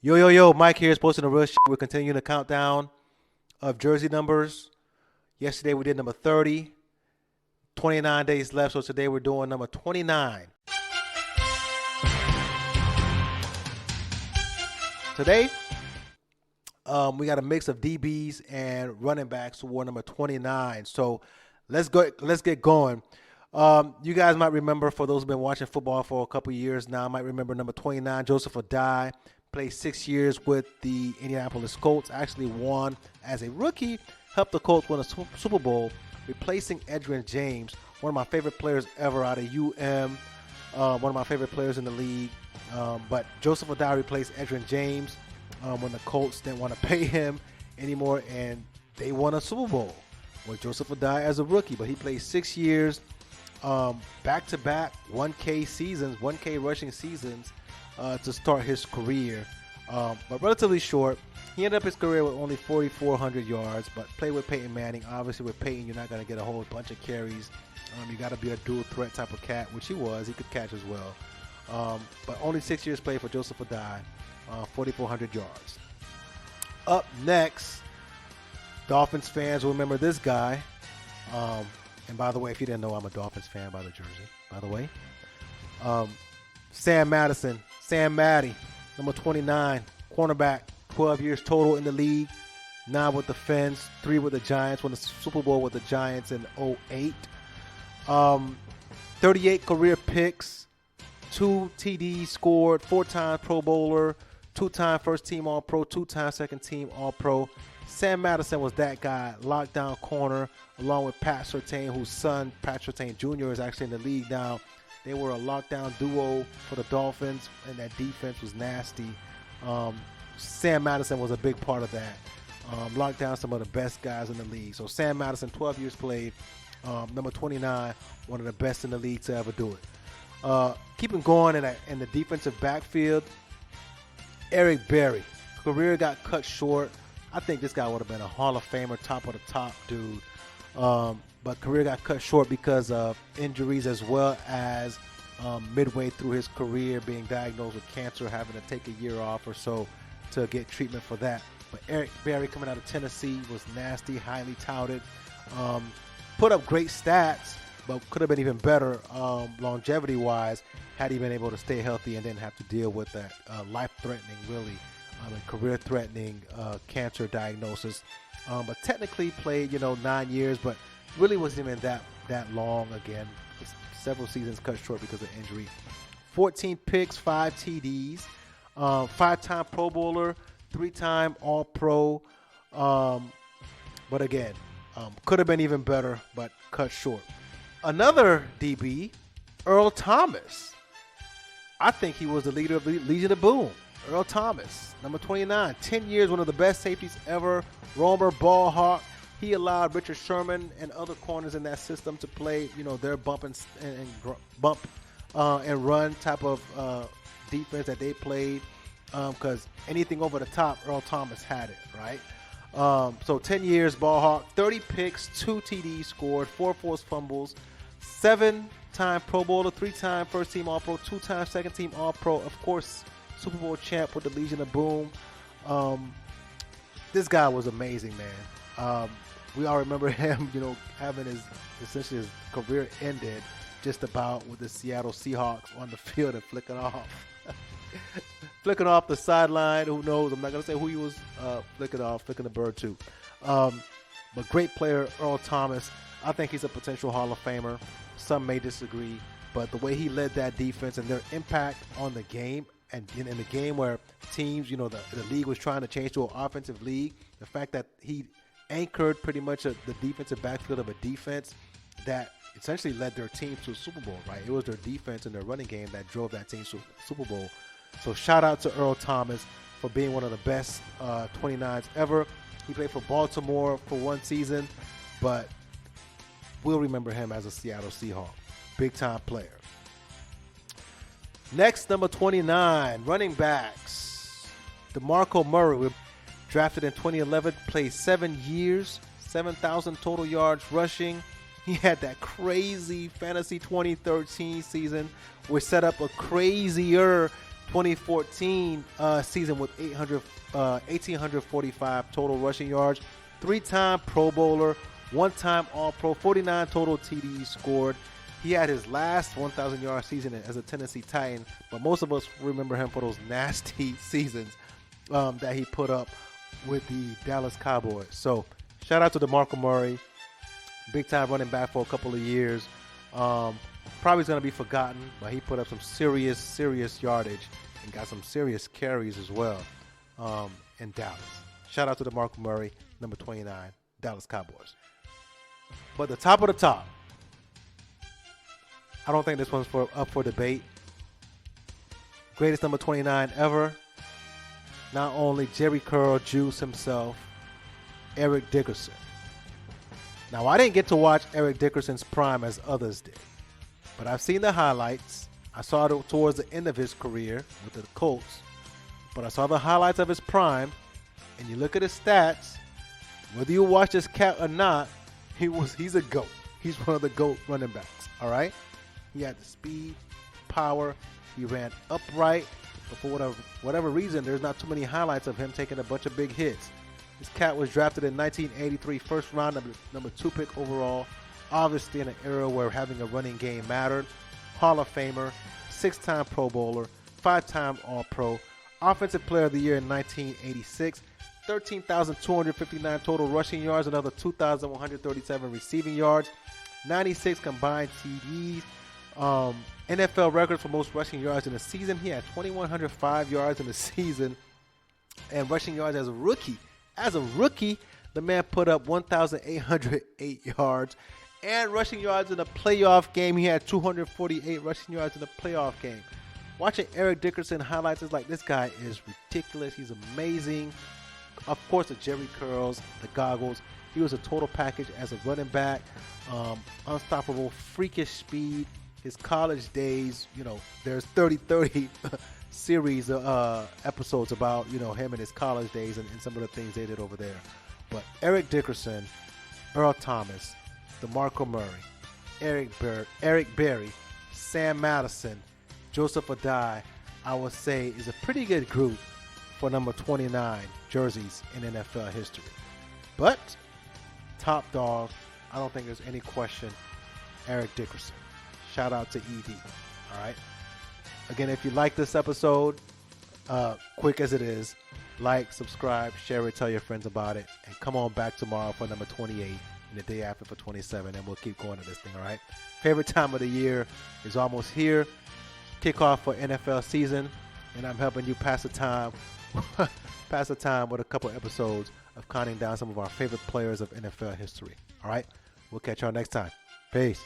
Yo, Mike here is posting the real shit. We're continuing the countdown of jersey numbers. Yesterday we did number 30, 29 days left, so today we're doing number 29. Today, we got a mix of DBs and running backs who wore number 29. So let's get going. You guys might remember, for those who've been watching football for a couple years now, might remember number 29, Joseph Adai. Played 6 years with the Indianapolis Colts. Actually won as a rookie. Helped the Colts win a Super Bowl, replacing Edgerrin James, one of my favorite players ever out of UM. One of my favorite players in the league. But Joseph Adai replaced Edgerrin James when the Colts didn't want to pay him anymore, and they won a Super Bowl with Joseph Adai as a rookie. But he played 6 years, back-to-back 1K seasons, 1K rushing seasons, to start his career, but relatively short. He ended up his career with only 4,400 yards, but played with Peyton Manning. Obviously, with Peyton, you're not going to get a whole bunch of carries. You got to be a dual threat type of cat, which he was. He could catch as well. But only 6 years played for Joseph Adai, 4,400 yards. Up next, Dolphins fans will remember this guy. And by the way, if you didn't know, I'm a Dolphins fan by the jersey, by the way. Sam Madison. Sam Maddy, number 29, cornerback, 12 years total in the league, 9 with the Fins, 3 with the Giants, won the Super Bowl with the Giants in 2008. 38 career picks, 2 TDs scored, 4-time Pro Bowler, 2-time first team All-Pro, 2-time second team All-Pro. Sam Madison was that guy, lockdown corner, along with Pat Surtain, whose son, Pat Surtain Jr., is actually in the league now. They were a lockdown duo for the Dolphins, and that defense was nasty. Sam Madison was a big part of that. Locked down some of the best guys in the league. So Sam Madison, 12 years played, number 29, one of the best in the league to ever do it. Keeping going in the defensive backfield, Eric Berry. Career got cut short. I think this guy would have been a Hall of Famer, top of the top dude. But career got cut short because of injuries, as well as midway through his career being diagnosed with cancer, having to take a year off or so to get treatment for that. But Eric Berry, coming out of Tennessee, was nasty, highly touted. Put up great stats, but could have been even better longevity-wise had he been able to stay healthy and didn't have to deal with that life-threatening, really, and career-threatening cancer diagnosis. But technically played, 9 years, but really wasn't even that long again. Several seasons cut short because of injury. 14 picks, 5 TDs, 5-time Pro Bowler, 3-time All-Pro. But again, could have been even better, but cut short. Another DB, Earl Thomas. I think he was the leader of the Legion of Boom. Earl Thomas, number 29, 10 years, one of the best safeties ever, roamer, ball hawk. He allowed Richard Sherman and other corners in that system to play, their bump and run type of defense that they played, because anything over the top, Earl Thomas had it, right? So 10 years, ball hawk, 30 picks, 2 TDs scored, 4 forced fumbles, 7-time Pro Bowler, 3-time first team All-Pro, 2-time second team All-Pro, of course, Super Bowl champ with the Legion of Boom. This guy was amazing, man. We all remember him, having essentially his career ended just about with the Seattle Seahawks on the field and flicking off the sideline. Who knows? I'm not going to say who he was flicking the bird to. But great player, Earl Thomas. I think he's a potential Hall of Famer. Some may disagree, but the way he led that defense and their impact on the game, and in the game where teams, the league was trying to change to an offensive league, the fact that he anchored pretty much the defensive backfield of a defense that essentially led their team to a Super Bowl, right? It was their defense and their running game that drove that team to Super Bowl. So shout out to Earl Thomas for being one of the best 29s ever. He played for Baltimore for 1 season, but we'll remember him as a Seattle Seahawk. Big-time player. Next, number 29, running backs. Demarco Murray, drafted in 2011, played 7 years, 7,000 total yards rushing. He had that crazy fantasy 2013 season, which set up a crazier 2014 season with 1,845 total rushing yards, 3-time Pro Bowler, 1-time All-Pro, 49 total TDs scored. He had his last 1,000-yard season as a Tennessee Titan, but most of us remember him for those nasty seasons that he put up with the Dallas Cowboys. So shout out to Demarco Murray, big-time running back for a couple of years. Probably going to be forgotten, but he put up some serious yardage and got some serious carries as well in Dallas. Shout out to Demarco Murray, number 29, Dallas Cowboys. But the top of the top, I don't think this one's up for debate. Greatest number 29 ever, not only Jerry Curl Juice himself, Eric Dickerson. Now, I didn't get to watch Eric Dickerson's prime as others did, but I've seen the highlights. I saw it towards the end of his career with the Colts, but I saw the highlights of his prime, and you look at his stats, whether you watch this cat or not, he's a GOAT. He's one of the GOAT running backs, all right? He had the speed, power, he ran upright, but for whatever reason, there's not too many highlights of him taking a bunch of big hits. This cat was drafted in 1983, first round, number 2 pick overall, obviously in an era where having a running game mattered. Hall of Famer, 6-time Pro Bowler, 5-time All-Pro, Offensive Player of the Year in 1986, 13,259 total rushing yards, another 2,137 receiving yards, 96 combined TDs, NFL records for most rushing yards in a season. He had 2,105 yards in the season, and rushing yards as a rookie. As a rookie, the man put up 1,808 yards, and rushing yards in a playoff game. He had 248 rushing yards in a playoff game. Watching Eric Dickerson highlights is like, this guy is ridiculous. He's amazing. Of course, the Jerry curls, the goggles. He was a total package as a running back. Unstoppable, freakish speed. His college days, there's 30 series episodes about, him and his college days and some of the things they did over there. But Eric Dickerson, Earl Thomas, Demarco Murray, Eric Berry, Sam Madison, Joseph Adai, I would say is a pretty good group for number 29 jerseys in NFL history. But top dog, I don't think there's any question, Eric Dickerson. Shout out to ED. All right. Again, if you like this episode, quick as it is, like, subscribe, share it, tell your friends about it, and come on back tomorrow for number 28 and the day after for 27, and we'll keep going to this thing, all right? Favorite time of the year is almost here. Kickoff for NFL season, and I'm helping you pass the time with a couple episodes of counting down some of our favorite players of NFL history, all right? We'll catch y'all next time. Peace.